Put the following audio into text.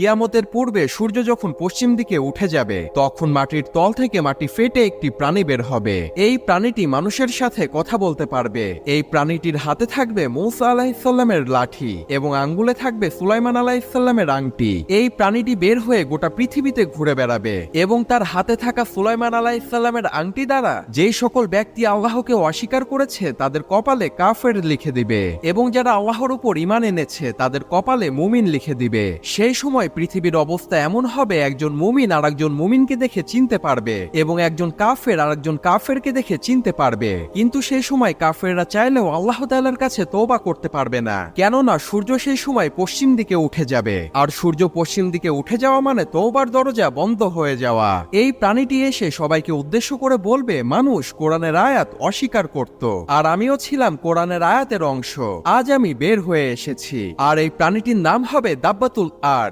কিয়ামতের পূর্বে সূর্য যখন পশ্চিম দিকে উঠে যাবে তখন মাটির তল থেকে মাটি ফেটে একটি প্রাণী বের হবে। এই প্রাণীটি মানুষের সাথে কথা বলতে পারবে। এই প্রাণীটির হাতে থাকবে মূসা আলাইহিসসালামের লাঠি এবং আঙ্গুলে থাকবে সুলাইমান আলাইহিসসালামের আংটি। এই প্রাণীটি বের হয়ে গোটা পৃথিবীতে ঘুরে বেড়াবে এবং তার হাতে থাকা সুলাইমান আলাইহিসসালামের আংটি দ্বারা যেই সকল ব্যক্তি আল্লাহকে অস্বীকার করেছে তাদের কপালে কাফের লিখে দিবে এবং যারা আল্লাহর উপর ঈমান এনেছে তাদের কপালে মুমিন লিখে দিবে। সেই সময় পৃথিবীর অবস্থা এমন হবে, একজন মুমিন আর একজন মুমিনকে দেখে চিনতে পারবে এবং একজন কাফের আর একজন কাফেরকে দেখে চিনতে পারবে। কিন্তু সেই সময় কাফেররা চাইলেও আল্লাহ তাআলার কাছে তওবা করতে পারবে না, কেননা সূর্য সেই সময় পশ্চিম দিকে উঠে যাবে, আর সূর্য পশ্চিম দিকে উঠে যাওয়া মানে তওবার দরজা বন্ধ হয়ে যাওয়া। এই প্রাণীটি এসে সবাইকে উদ্দেশ্য করে বলবে, মানুষ কোরআনের আয়াত অস্বীকার করত আর আমিও ছিলাম কোরআনের আয়াতের অংশ। আজ আমি বের হয়ে এসেছি। আর এই প্রাণীটির নাম হবে দাব্বাতুল আরদ।